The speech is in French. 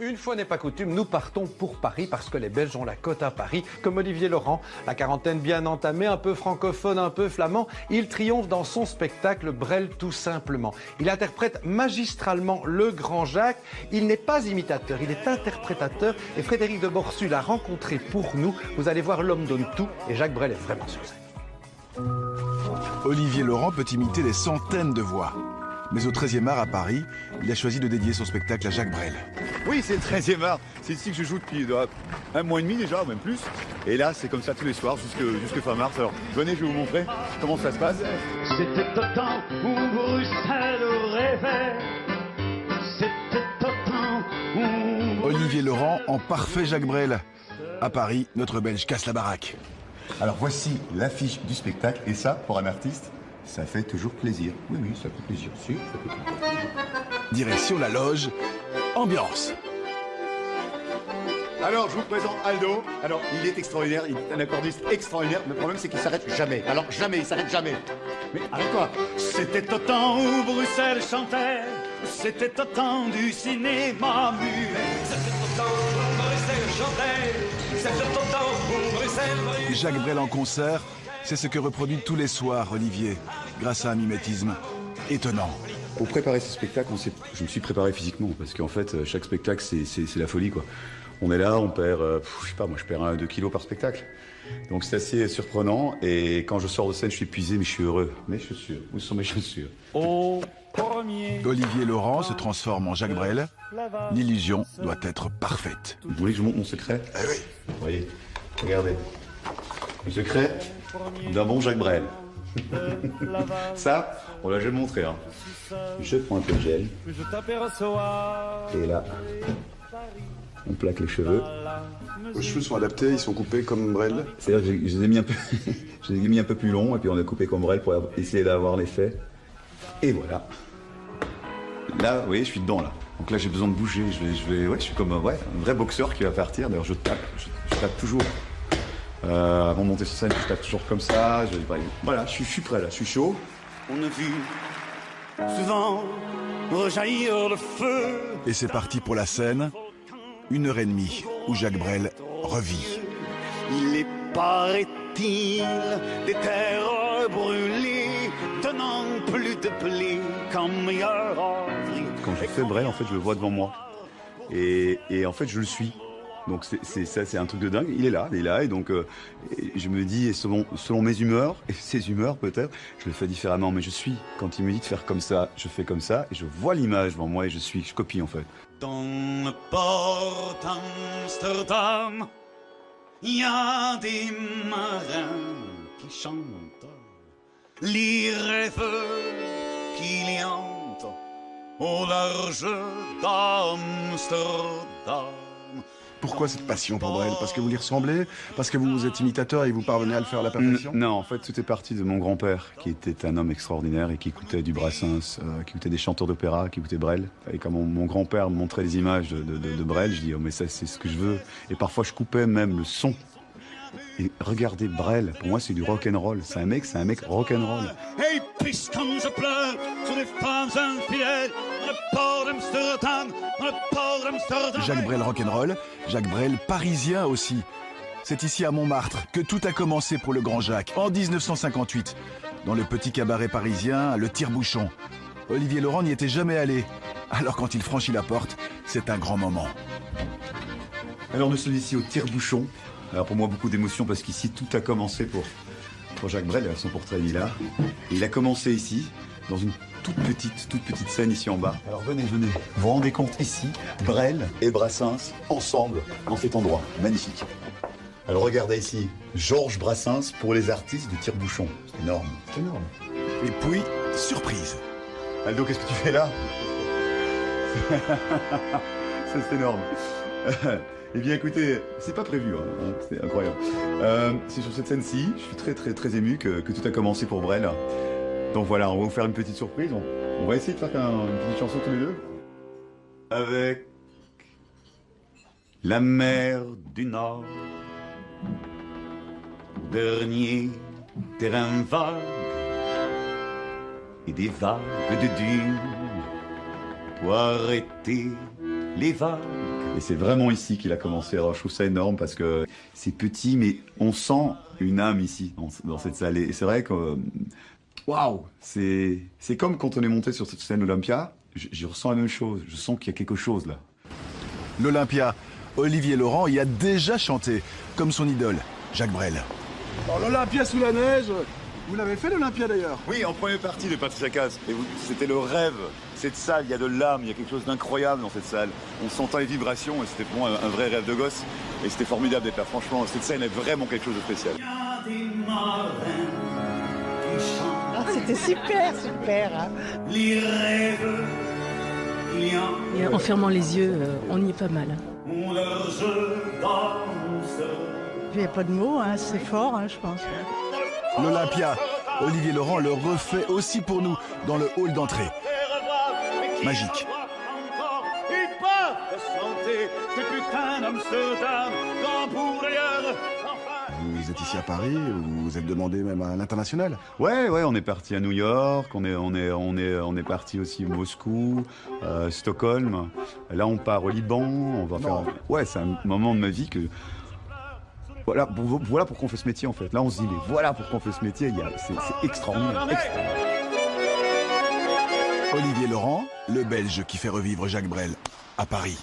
Une fois n'est pas coutume, nous partons pour Paris parce que les Belges ont la cote à Paris. Comme Olivier Laurent, la quarantaine bien entamée, un peu francophone, un peu flamand, il triomphe dans son spectacle Brel tout simplement. Il interprète magistralement le grand Jacques. Il n'est pas imitateur, il est interprétateur et Frédéric de Borsu l'a rencontré pour nous. Vous allez voir, l'homme donne tout et Jacques Brel est vraiment sur scène. Olivier Laurent peut imiter des centaines de voix. Mais au 13e art à Paris, il a choisi de dédier son spectacle à Jacques Brel. Oui, c'est le 13e art. C'est ici que je joue depuis un mois et demi déjà, même plus. Et là, c'est comme ça tous les soirs jusque fin mars. Alors, venez, je vais vous montrer comment ça se passe. C'était au temps où Bruxelles rêvait. C'était au temps où... Olivier Laurent en parfait Jacques Brel. À Paris, notre Belge casse la baraque. Alors, voici l'affiche du spectacle. Et ça, pour un artiste, ça fait toujours plaisir. Oui, oui, ça fait plaisir. Si, ça fait plaisir. Direction la loge, ambiance. Alors, je vous présente Aldo. Alors, il est extraordinaire, il est un accordiste extraordinaire. Mais le problème, c'est qu'il s'arrête jamais. Alors, jamais, il s'arrête jamais. Mais arrête-toi. C'était au temps où Bruxelles chantait. C'était au temps du cinéma muet. C'était au temps où Bruxelles chantait. C'était au temps où Bruxelles brûlait. Jacques Brel en concert, c'est ce que reproduit tous les soirs Olivier, grâce à un mimétisme étonnant. Pour préparer ce spectacle, je me suis préparé physiquement. Parce qu'en fait, chaque spectacle, c'est la folie, quoi. On est là, on perd, je sais pas, moi je perds 1-2 kilos par spectacle. Donc c'est assez surprenant. Et quand je sors de scène, je suis épuisé, mais je suis heureux. Mes chaussures, où sont mes chaussures? Au premier. Olivier Laurent se transforme en Jacques Brel. L'illusion doit être parfaite. Vous voulez que je montre mon secret? Eh oui. Vous voyez, regardez. Le secret d'un bon Jacques Brel. Ça, on l'a jamais montré. Hein. Je prends un peu de gel. Et là, on plaque les cheveux. Vos cheveux sont adaptés, ils sont coupés comme Brel. C'est-à-dire que je les ai mis un peu, je les ai mis un peu plus longs et puis on a coupé comme Brel pour essayer d'avoir l'effet. Et voilà. Là, vous voyez, je suis dedans là. Donc là, j'ai besoin de bouger. Je suis comme un vrai boxeur qui va partir. D'ailleurs, je tape toujours. Avant de monter sur scène, je tape toujours comme ça. Voilà, je suis prêt là, je suis chaud. On a vu souvent rejaillir le feu. Et c'est parti pour la scène. 1h30 où Jacques Brel revit. Il est, paraît-il, des terres brûlées, donnant plus de blé qu'en meilleur avril. Quand je fais Brel, en fait, je le vois devant moi. Et en fait, je le suis. Donc c'est un truc de dingue. Il est là, et donc je me dis, selon mes humeurs, et ses humeurs peut-être, je le fais différemment, mais je suis. Quand il me dit de faire comme ça, je fais comme ça, et je vois l'image devant moi, et je copie en fait. Dans le port d'Amsterdam, il y a des marins qui chantent les rêves qu'ils hantent au large d'Amsterdam. Pourquoi cette passion pour Brel? Parce que vous lui ressemblez? Parce que vous êtes imitateur et vous parvenez à le faire à la perfection? Non, en fait, tout est parti de mon grand-père, qui était un homme extraordinaire et qui écoutait du Brassens, qui écoutait des chanteurs d'opéra, qui écoutait Brel. Et quand mon grand-père me montrait les images de Brel, je dis, oh mais ça c'est ce que je veux. Et parfois je coupais même le son. Et regardez Brel, pour moi c'est du rock'n'roll. C'est un mec rock'n'roll. Et puisqu'on se pleure sur les femmes infidèles, le port d'Amsterdam, le port d'Amsterdam. Jacques Brel rock'n'roll, Jacques Brel parisien aussi. C'est ici à Montmartre que tout a commencé pour le grand Jacques, en 1958, dans le petit cabaret parisien, le Tire-Bouchon. Olivier Laurent n'y était jamais allé. Alors quand il franchit la porte, c'est un grand moment. Alors nous sommes ici au Tire-Bouchon. Alors pour moi beaucoup d'émotions parce qu'ici tout a commencé pour Jacques Brel, son portrait est là. Et il a commencé ici, dans une toute petite scène ici en bas. Alors venez. Vous vous rendez compte ici, Brel et Brassens ensemble dans cet endroit, magnifique. Alors regardez ici, Georges Brassens pour les artistes du Tire-Bouchon. C'est énorme, c'est énorme. Et puis, surprise. Aldo, qu'est-ce que tu fais là? Ça c'est énorme. Eh bien écoutez, c'est pas prévu, hein, c'est incroyable. C'est sur cette scène-ci, je suis très ému que tout a commencé pour Brel. Donc voilà, on va vous faire une petite surprise. On va essayer de faire une petite chanson tous les deux. Avec la mer du Nord, dernier terrain vague, et des vagues de dunes pour arrêter les vagues Et c'est vraiment ici qu'il a commencé. Alors je trouve ça énorme parce que c'est petit, mais on sent une âme ici, dans cette salle. Et c'est vrai que, waouh, c'est comme quand on est monté sur cette scène Olympia, j'y ressens la même chose. Je sens qu'il y a quelque chose là. L'Olympia, Olivier Laurent y a déjà chanté, comme son idole, Jacques Brel. Oh, l'Olympia sous la neige. Vous l'avez fait l'Olympia d'ailleurs? Oui, en première partie de Patricia Cass. Et c'était le rêve. Cette salle, il y a de l'âme, il y a quelque chose d'incroyable dans cette salle. On sentait les vibrations et c'était pour moi un vrai rêve de gosse. Et c'était formidable d'être là. Franchement, cette scène est vraiment quelque chose de spécial. Ah, c'était super, super. Hein. Les rêves, Et en fermant les yeux, on y est pas mal. on leur jeu danse. Il n'y a pas de mots, hein, c'est fort, hein, je pense. L'Olympia, Olivier Laurent le refait aussi pour nous dans le hall d'entrée. Magique. Ils peuvent chanter depuis qu'un Amsterdam, quand pour ailleurs, enfin. Vous êtes ici à Paris, vous êtes demandé même à l'international? Ouais, on est parti à New York, on est parti aussi à Moscou, Stockholm. Là, on part au Liban, on va faire. Ouais, c'est un moment de ma vie que. Voilà pourquoi on fait ce métier en fait. Là, on se dit, mais voilà pourquoi on fait ce métier. C'est extraordinaire. Olivier Laurent, le Belge qui fait revivre Jacques Brel à Paris.